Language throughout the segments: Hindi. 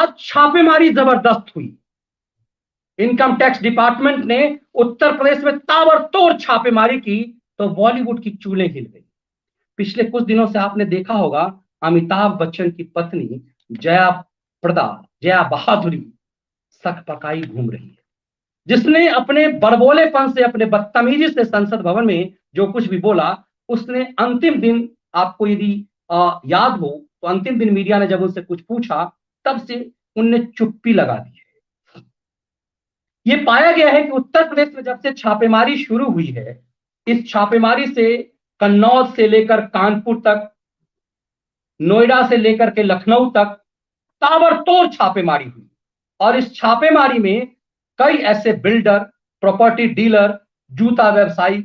आज छापेमारी जबरदस्त हुई। इनकम टैक्स डिपार्टमेंट ने उत्तर प्रदेश में ताबड़तोड़ छापेमारी की तो बॉलीवुड की चूल्हे हिल गई। पिछले कुछ दिनों से आपने देखा होगा अमिताभ बच्चन की पत्नी जया बहादुरी सकपकाई घूम रही है, जिसने अपने बड़बोलेपन से, अपने बदतमीजी से संसद भवन में जो कुछ भी बोला, उसने अंतिम दिन, आपको यदि याद हो तो अंतिम दिन मीडिया ने जब उनसे कुछ पूछा तब से उनने चुप्पी लगा दी है। ये पाया गया है कि उत्तर प्रदेश में जब से छापेमारी शुरू हुई है, इस छापेमारी से कन्नौज से लेकर कानपुर तक, नोएडा से लेकर के लखनऊ तक ताबड़तोड़ छापेमारी हुई। और इस छापेमारी में कई ऐसे बिल्डर, प्रॉपर्टी डीलर, जूता व्यवसायी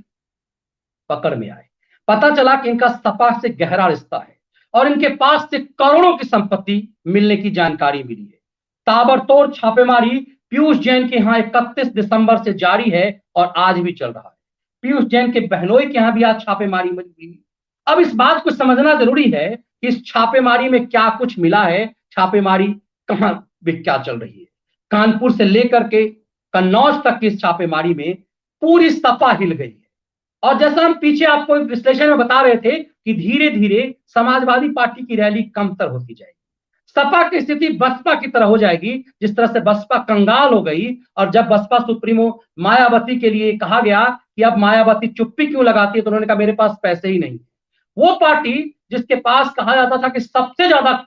पकड़ में आए। पता चला कि इनका सपा से गहरा रिश्ता है और इनके पास से करोड़ों की संपत्ति मिलने की जानकारी मिली है। ताबड़तोड़ छापेमारी पीयूष जैन के यहां 31 दिसंबर से जारी है और आज भी चल रहा है। पीयूष जैन के बहनोई के यहां भी आज छापेमारी हुई। अब इस बात को समझना जरूरी है कि इस छापेमारी में क्या कुछ मिला है, छापेमारी कहां क्या चल रही है। कानपुर से लेकर के कन्नौज तक की इस छापेमारी में पूरी सपा हिल गई है। और जैसा हम पीछे आपको विश्लेषण में बता रहे थे कि धीरे धीरे समाजवादी पार्टी की रैली कमतर होती जाएगी, सपा की स्थिति बसपा की तरह हो जाएगी, जिस तरह से बसपा कंगाल हो गई। और जब बसपा सुप्रीमो मायावती के लिए कहा गया कि अब मायावती चुप्पी क्यों लगाती है, तो उन्होंने कहा मेरे पास पैसे ही नहीं। वो पार्टी जिसके पास कहा जाता था कि सबसे ज्यादा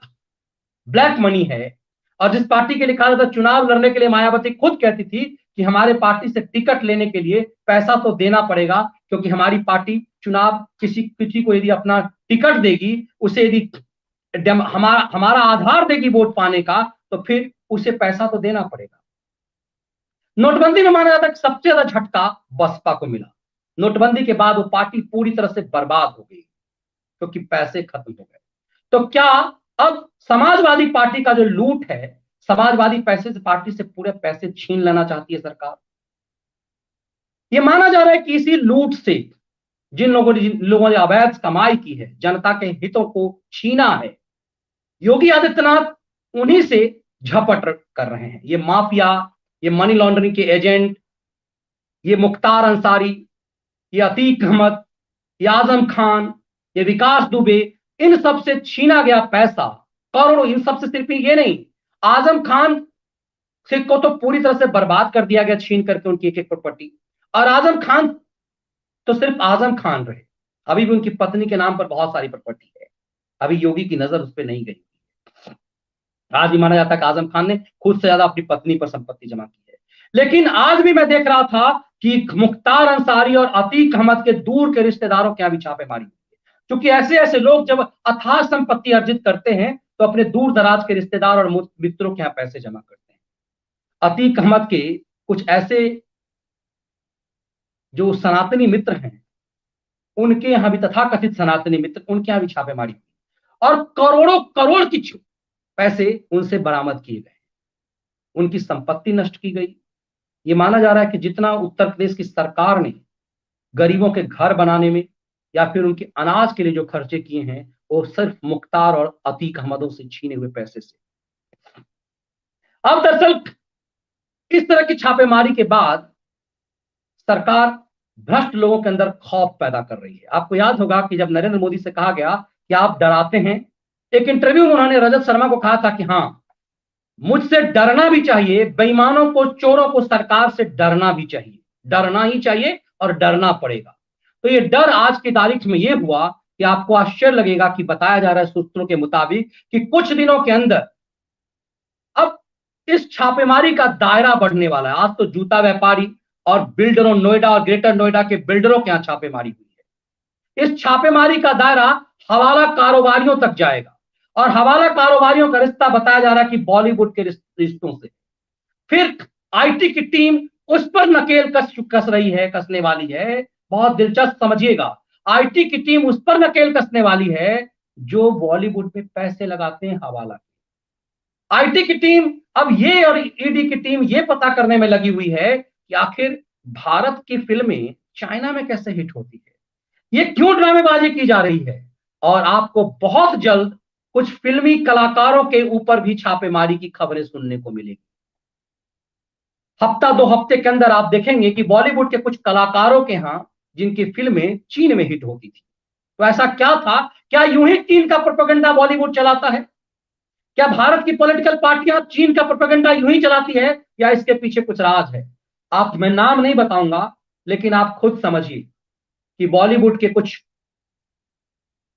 ब्लैक मनी है, और जिस पार्टी के लिए कहा जाता चुनाव लड़ने के लिए मायावती खुद कहती थी कि हमारे पार्टी से टिकट लेने के लिए पैसा तो देना पड़ेगा, क्योंकि हमारी पार्टी चुनाव किसी को यदि अपना टिकट देगी, उसे यदि हमारा आधार देगी वोट पाने का, तो फिर उसे पैसा तो देना पड़ेगा। नोटबंदी में माना जाता है कि सबसे ज्यादा झटका बसपा को मिला। नोटबंदी के बाद वो पार्टी पूरी तरह से बर्बाद हो गई क्योंकि पैसे खत्म हो गए। तो क्या अब समाजवादी पार्टी का जो लूट है, समाजवादी पैसे से पार्टी से पूरे पैसे छीन लेना चाहती है सरकार। यह माना जा रहा है कि इसी लूट से जिन लोगों ने अवैध कमाई की है, जनता के हितों को छीना है, योगी आदित्यनाथ उन्हीं से झपट कर रहे हैं। ये माफिया, ये मनी लॉन्ड्रिंग के एजेंट, ये मुख्तार अंसारी, ये अतीक अहमद, ये आजम खान, ये विकास दुबे, इन सब से छीना गया पैसा करोड़ों। इन सब से सिर्फ ये नहीं, आजम खान से को तो पूरी तरह से बर्बाद कर दिया गया छीन करके उनकी एक एक प्रॉपर्टी। और आजम खान तो सिर्फ आजम खान रहे, अभी भी उनकी पत्नी के नाम पर बहुत सारी प्रॉपर्टी है, अभी योगी की नजर उस पर नहीं गई। आज भी माना जाता है कि आजम खान ने खुद से ज्यादा अपनी पत्नी पर संपत्ति जमा की है। लेकिन आज भी मैं देख रहा था कि मुख्तार अंसारी और अतीक अहमद के दूर के रिश्तेदारों के यहां भी छापेमारी हुई है, क्योंकि ऐसे ऐसे लोग जब अथाह संपत्ति अर्जित करते हैं तो अपने दूर दराज के रिश्तेदार और मित्रों के यहां पैसे जमा करते हैं। अतीक अहमद के कुछ ऐसे जो सनातनी मित्र हैं, उनके यहां भी तथाकथित सनातनी मित्र, उनके यहां भी छापेमारी हुई और करोड़ों करोड़ की पैसे उनसे बरामद किए गए, उनकी संपत्ति नष्ट की गई। ये माना जा रहा है कि जितना उत्तर प्रदेश की सरकार ने गरीबों के घर बनाने में या फिर उनके अनाज के लिए जो खर्चे किए हैं, वो सिर्फ मुख्तार और अतीक अहमदों से छीने हुए पैसे से। अब दरअसल इस तरह की छापेमारी के बाद सरकार भ्रष्ट लोगों के अंदर खौफ पैदा कर रही है। आपको याद होगा कि जब नरेंद्र मोदी से कहा गया कि आप डराते हैं, एक इंटरव्यू में उन्होंने रजत शर्मा को कहा था कि हां, मुझसे डरना भी चाहिए, बेईमानों को, चोरों को सरकार से डरना भी चाहिए, डरना ही चाहिए और डरना पड़ेगा। तो ये डर आज की तारीख में ये हुआ कि आपको आश्चर्य लगेगा कि बताया जा रहा है सूत्रों के मुताबिक कि कुछ दिनों के अंदर अब इस छापेमारी का दायरा बढ़ने वाला है। आज तो जूता व्यापारी और बिल्डरों, नोएडा और ग्रेटर नोएडा के बिल्डरों के यहां छापेमारी हुई है। इस छापेमारी का दायरा हवाला कारोबारियों तक जाएगा और हवाला कारोबारियों का रिश्ता बताया जा रहा है कि बॉलीवुड के रिश्तों से। फिर आईटी की टीम उस पर नकेल कसने वाली है। बहुत दिलचस्प समझिएगा, आईटी की टीम उस पर नकेल कसने वाली है जो बॉलीवुड में पैसे लगाते हैं हवाला। आईटी की टीम अब ये और ईडी की टीम ये पता करने में लगी हुई है कि आखिर भारत की फिल्में चाइना में कैसे हिट होती है, ये क्यों ड्रामेबाजी की जा रही है। और आपको बहुत जल्द कुछ फिल्मी कलाकारों के ऊपर भी छापेमारी की खबरें सुनने को मिलेगी। हफ्ता 2 हफ्ते के अंदर आप देखेंगे कि बॉलीवुड के कुछ कलाकारों के यहां जिनकी फिल्में चीन में हिट होती थी। तो ऐसा क्या था? क्या यूं ही चीन का प्रोपेगेंडा बॉलीवुड चलाता है? क्या भारत की पॉलिटिकल पार्टियां चीन का प्रोपेगेंडा यूं ही चलाती है या इसके पीछे कुछ राज है? आप, मैं नाम नहीं बताऊंगा, लेकिन आप खुद समझिए कि बॉलीवुड के कुछ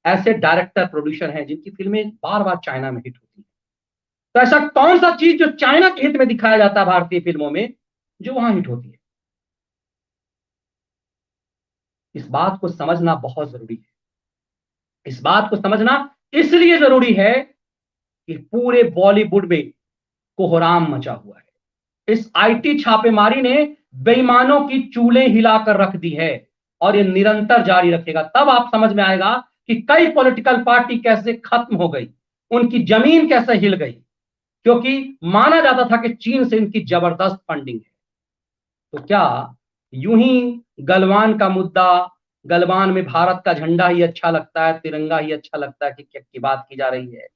ऐसे डायरेक्टर प्रोड्यूसर हैं जिनकी फिल्में बार बार चाइना में हिट होती है। तो ऐसा कौन सा चीज जो चाइना के हित में दिखाया जाता है भारतीय फिल्मों में, जो वहां हिट होती है? इस बात को समझना बहुत जरूरी है। इस बात को समझना इसलिए जरूरी है कि पूरे बॉलीवुड में कोहराम मचा हुआ है। इस आईटी छापेमारी ने बेईमानों की चूलें हिलाकर रख दी है और ये निरंतर जारी रखेगा। तब आप समझ में आएगा कि कई पॉलिटिकल पार्टी कैसे खत्म हो गई, उनकी जमीन कैसे हिल गई, क्योंकि माना जाता था कि चीन से इनकी जबरदस्त फंडिंग है। तो क्या यूं ही गलवान का मुद्दा, गलवान में भारत का झंडा ही अच्छा लगता है, तिरंगा ही अच्छा लगता है कि क्या की बात की जा रही है?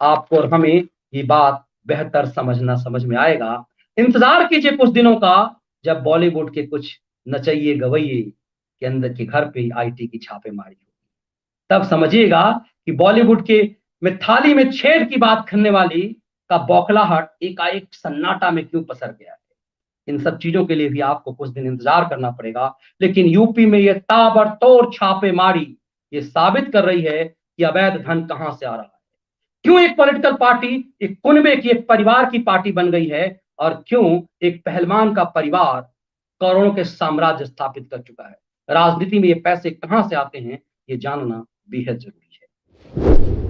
आपको और हमें ये बात बेहतर समझ में आएगा। इंतजार कीजिए कुछ दिनों का, जब बॉलीवुड के कुछ नचइये गवैये के अंदर के घर पे आईटी की छापेमारी होगी। तब समझिएगा कि बॉलीवुड के में थाली में छेद की बात करने वाली का बौखलाहट एकाएक सन्नाटा में क्यों पसर गया है। इन सब चीजों के लिए भी आपको कुछ दिन इंतजार करना पड़ेगा। लेकिन यूपी में ये ताबड़तोड़ छापेमारी ये साबित कर रही है कि अवैध धन कहां से आ रहा है, क्यों एक पॉलिटिकल पार्टी एक कुनबे की, एक परिवार की पार्टी बन गई है, और क्यों एक पहलवान का परिवार करोड़ों के साम्राज्य स्थापित कर चुका है। राजनीति में ये पैसे कहां से आते हैं, ये जानना बेहद जरूरी है।